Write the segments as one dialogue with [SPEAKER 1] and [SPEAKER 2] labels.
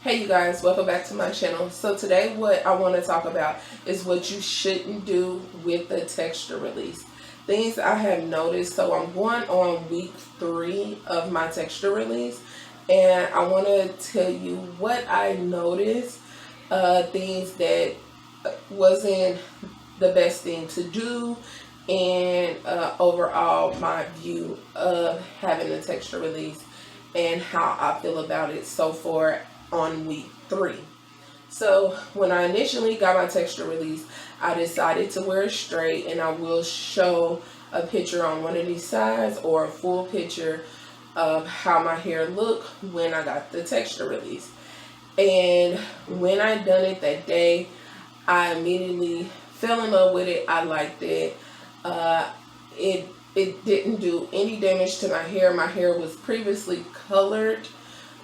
[SPEAKER 1] Hey you guys, welcome back to my channel. So today what I want to talk about is what you shouldn't do with the texture release. Things I have noticed. So I'm going on week 3 of my texture release, and I want to tell you what I noticed, things that wasn't the best thing to do, and overall my view of having the texture release and how I feel about it so far on week 3. So when I initially got my texture release, I decided to wear it straight, and I will show a picture on one of these sides or a full picture of how my hair looked when I got the texture release. And when I done it that day, I immediately fell in love with it. I liked it. It didn't do any damage to my hair. My hair was previously colored,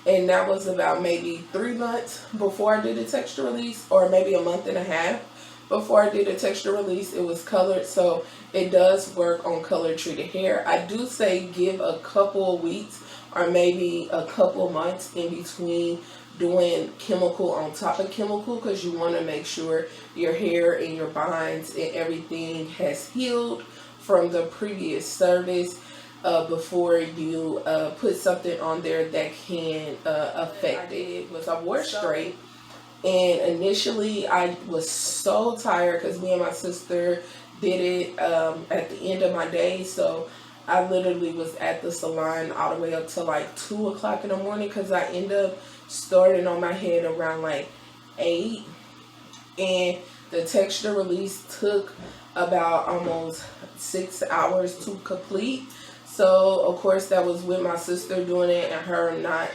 [SPEAKER 1] and that was about maybe 3 months before I did a texture release, or maybe a month and a half before I did a texture release. It was colored, so it does work on color treated hair. I do say give a couple of weeks or maybe a couple of months in between doing chemical on top of chemical, because you want to make sure your hair and your binds and everything has healed from the previous service before you put something on there that can affect it. Was I wore straight, and initially I was so tired because me and my sister did it at the end of my day. So I literally was at the salon all the way up to like 2 o'clock in the morning, because I ended up starting on my head around like 8, and the texture release took about almost 6 hours to complete. So of course that was with my sister doing it and her not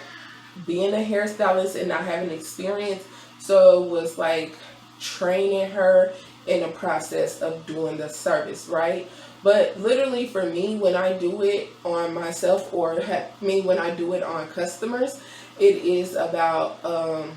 [SPEAKER 1] being a hairstylist and not having experience. So it was like training her in the process of doing the service, right? But literally for me, when I do it on myself, or when I do it on customers, it is about a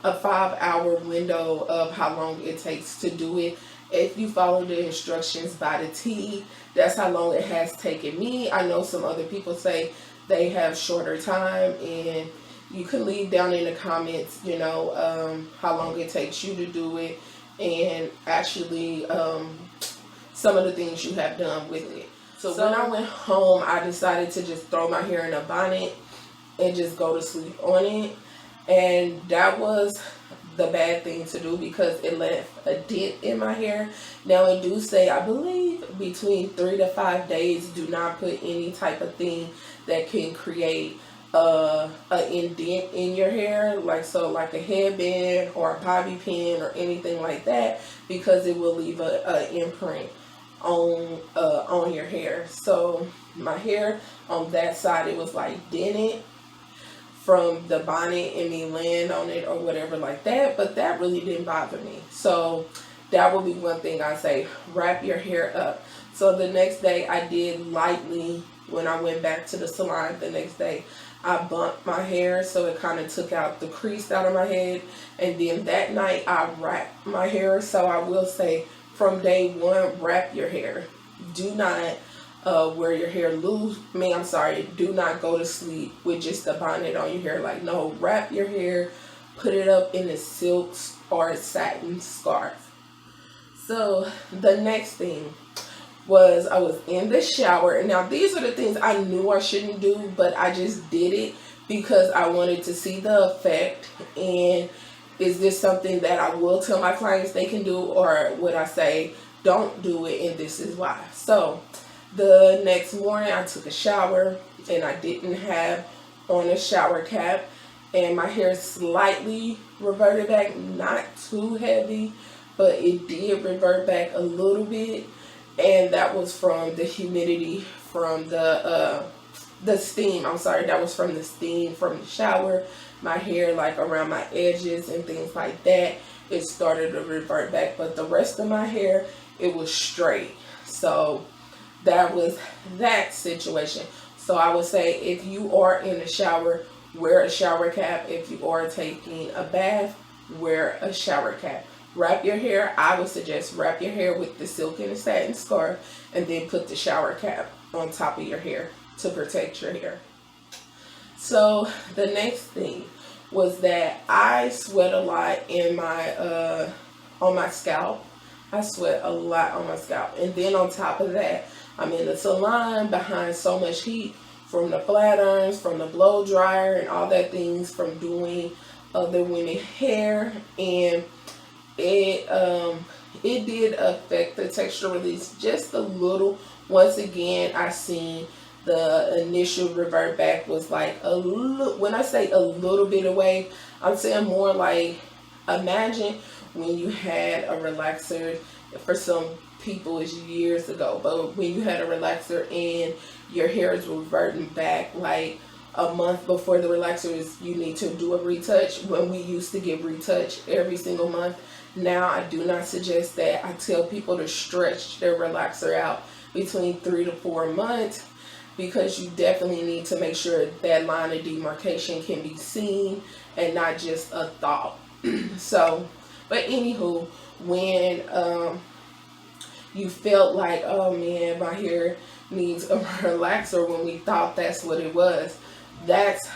[SPEAKER 1] 5-hour window of how long it takes to do it. If you follow the instructions by the T, that's how long it has taken me. I know some other people say they have shorter time, and you can leave down in the comments, how long it takes you to do it, and actually some of the things you have done with it. So when I went home, I decided to just throw my hair in a bonnet and just go to sleep on it. And that was the bad thing to do, because it left a dent in my hair. Now it do say, I believe, between 3 to 5 days, do not put any type of thing that can create an indent in your hair, like a headband or a bobby pin or anything like that, because it will leave a imprint on your hair. So my hair on that side, it was like dented from the bonnet and me laying on it or whatever like that, but that really didn't bother me. So that would be one thing I say, wrap your hair up. So the next day I did lightly, when I went back to the salon the next day, I bumped my hair so it kind of took out the crease out of my head, and then that night I wrapped my hair. So I will say, from day 1, wrap your hair. Do not wear your hair loose. Do not go to sleep with just a bonnet on your hair. Like, no, wrap your hair, put it up in a silk or satin scarf. So the next thing was, I was in the shower, and now these are the things I knew I shouldn't do, but I just did it because I wanted to see the effect. And is this something that I will tell my clients they can do, or would I say don't do it and this is why? So the next morning I took a shower, and I didn't have on a shower cap, and my hair slightly reverted back, not too heavy, but it did revert back a little bit. And that was from the humidity from the steam. That was from the steam from the shower. My hair, like around my edges and things like that, it started to revert back, but the rest of my hair, it was straight. So that was that situation. So I would say, if you are in the shower, wear a shower cap. If you are taking a bath, wear a shower cap. Wrap your hair. I would suggest wrap your hair with the silk and the satin scarf, and then put the shower cap on top of your hair to protect your hair. So the next thing was that I sweat a lot in my on my scalp. I sweat a lot on my scalp, and then on top of that, I'm in the salon behind so much heat from the flat irons, from the blow dryer, and all that things from doing other women's hair, and it did affect the texture release just a little. Once again, I seen the initial revert back was like a little. When I say a little bit away, I'm saying more like, imagine when you had a relaxer. For some people it's years ago, but when you had a relaxer and your hair is reverting back like a month before the relaxer is, you need to do a retouch. When we used to get retouch every single month, now I do not suggest that. I tell people to stretch their relaxer out between 3 to 4 months, because you definitely need to make sure that line of demarcation can be seen and not just a thought. So, but anywho, when you felt like, oh man, my hair needs a relaxer, when we thought that's what it was, that's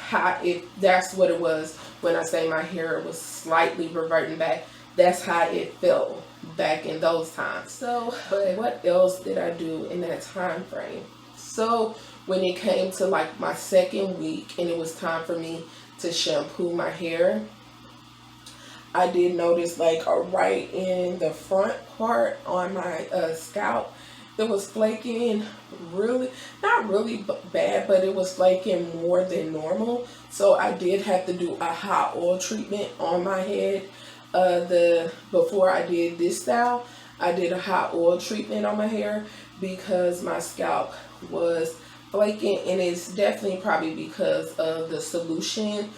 [SPEAKER 1] what it was. When I say my hair was slightly reverting back, that's how it felt back in those times. So, but what else did I do in that time frame? So when it came to like my second week and it was time for me to shampoo my hair, I did notice like right in the front part on my scalp, it was flaking really, not really bad, but it was flaking more than normal. So I did have to do a hot oil treatment on my head. Before I did this style, I did a hot oil treatment on my hair because my scalp was flaking, and it's definitely probably because of the solution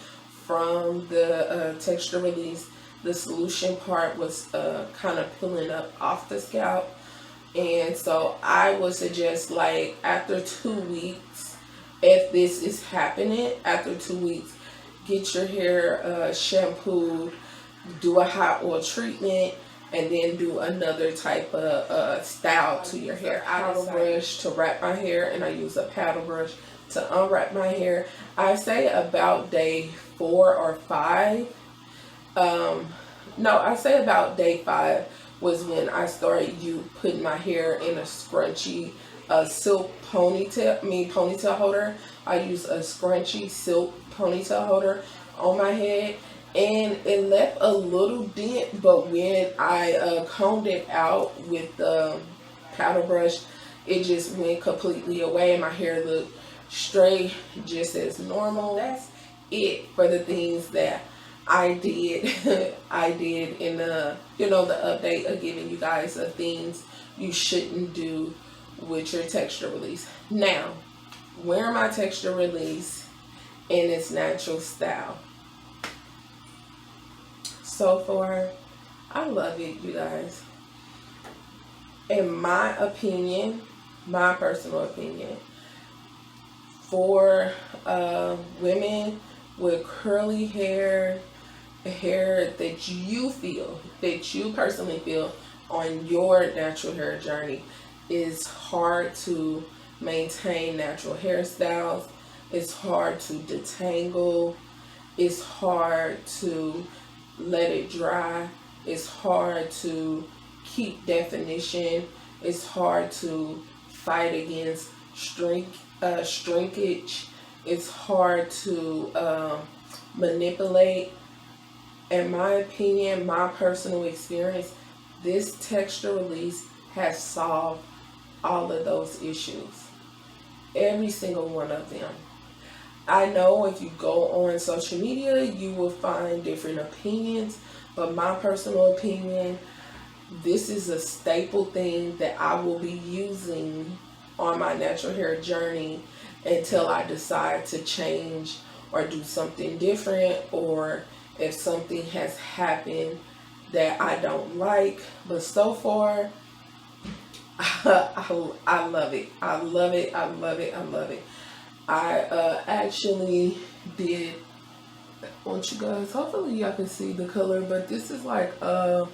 [SPEAKER 1] from the texture release. The solution part was kind of pulling up off the scalp, and so I would suggest, like, after 2 weeks, if this is happening, after 2 weeks, get your hair shampooed, do a hot oil treatment, and then do another type of style to your hair. Paddle brush to wrap my hair, and I use a paddle brush to unwrap my hair. I say about day 4 or 5. No, I say about day 5 was when I started putting my hair in a scrunchy silk ponytail holder. I use a scrunchy silk ponytail holder on my head, and it left a little dent, but when I combed it out with the paddle brush, it just went completely away and my hair looked straight, just as normal. That's it for the things that I did. I did in the the update of giving you guys the things you shouldn't do with your texture release. Now, wear my texture release in its natural style. So far, I love it, you guys. In my opinion, my personal opinion, for women with curly hair that you personally feel on your natural hair journey, is hard to maintain natural hairstyles. It's hard to detangle. It's hard to let it dry. It's hard to keep definition. It's hard to fight against shrinkage. It's hard to manipulate. In my opinion, my personal experience, this texture release has solved all of those issues. Every single one of them. I know if you go on social media, you will find different opinions, but my personal opinion, this is a staple thing that I will be using on my natural hair journey until I decide to change or do something different, or if something has happened that I don't like. But so far, I love it. I love it. I love it. I love it. I actually did, I want you guys, hopefully y'all can see the color, but this is like a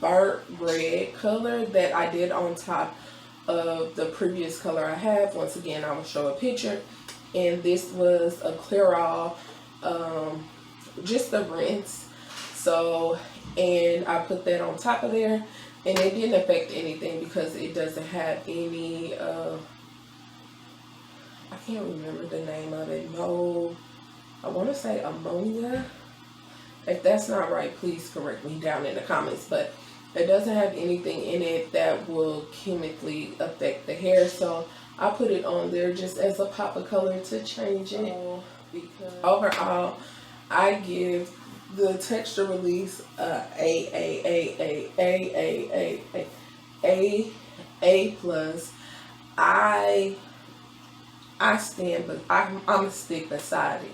[SPEAKER 1] burnt red color that I did on top of the previous color I have. Once again, I will show a picture, and this was a Clairol just the rinse. So, and I put that on top of there, and it didn't affect anything because it doesn't have any, I can't remember the name of it. No, I want to say ammonia. If that's not right, please correct me down in the comments. But it doesn't have anything in it that will chemically affect the hair. So I put it on there just as a pop of color to change it. Because overall, I give the Texture Release A plus. I stand, but I'm a stick beside it.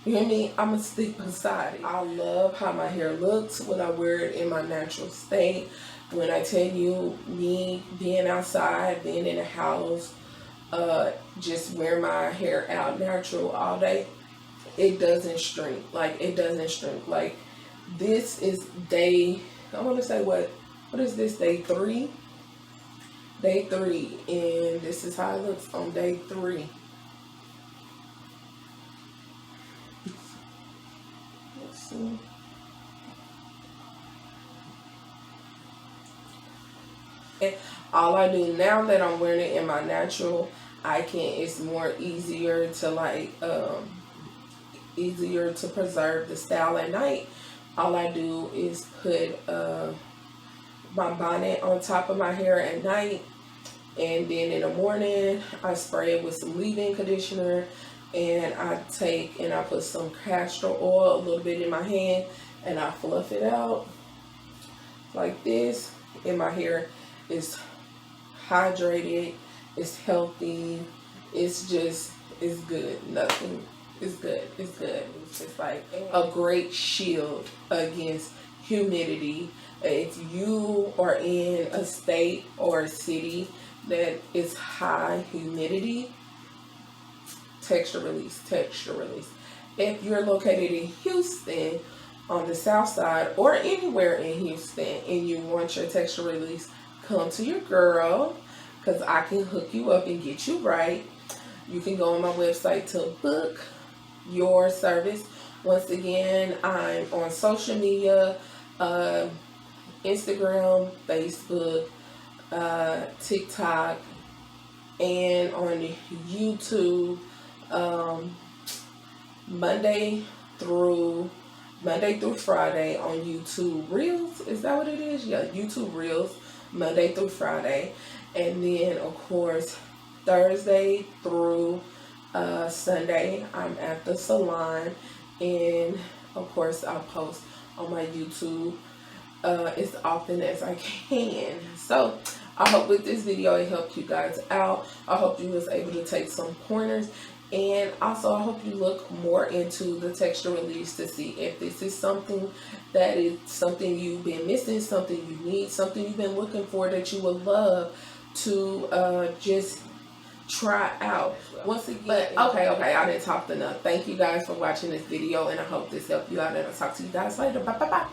[SPEAKER 1] You hear me? I'm a stick beside it. I love how my hair looks when I wear it in my natural state. When I tell you, me being outside, being in the house, just wear my hair out natural all day, it doesn't shrink. Like, it doesn't shrink. Like, this is day, I want to say what is this, day 3? Day 3, and this is how it looks on day 3. Let's see. And all I do now that I'm wearing it in my natural, it's more easier to like, easier to preserve the style at night. All I do is put my bonnet on top of my hair at night, and then in the morning I spray it with some leave-in conditioner, and I put some castor oil a little bit in my hand, and I fluff it out like this, and my hair is hydrated, it's healthy, it's good. Nothing is good. It's good. It's just like a great shield against humidity. If you are in a state or a city that is high humidity, Texture Release. If you're located in Houston, on the south side, or anywhere in Houston, and you want your Texture Release, come to your girl, because I can hook you up and get you right. You can go on my website to book your service. Once again, I'm on social media, Instagram, Facebook, TikTok, and on YouTube, Monday through Friday on YouTube Reels. Is that what it is? Yeah, YouTube Reels, Monday through Friday. And then, of course, Thursday through Sunday, I'm at the salon. And, of course, I'll post on my YouTube as often as I can. So, I hope with this video it helped you guys out. I hope you was able to take some pointers. And also, I hope you look more into the Texture Release to see if this is something that is something you've been missing, something you need, something you've been looking for that you would love to just try out. Once again, but okay, I didn't talk enough. Thank you guys for watching this video, and I hope this helped you out, and I'll talk to you guys later. Bye.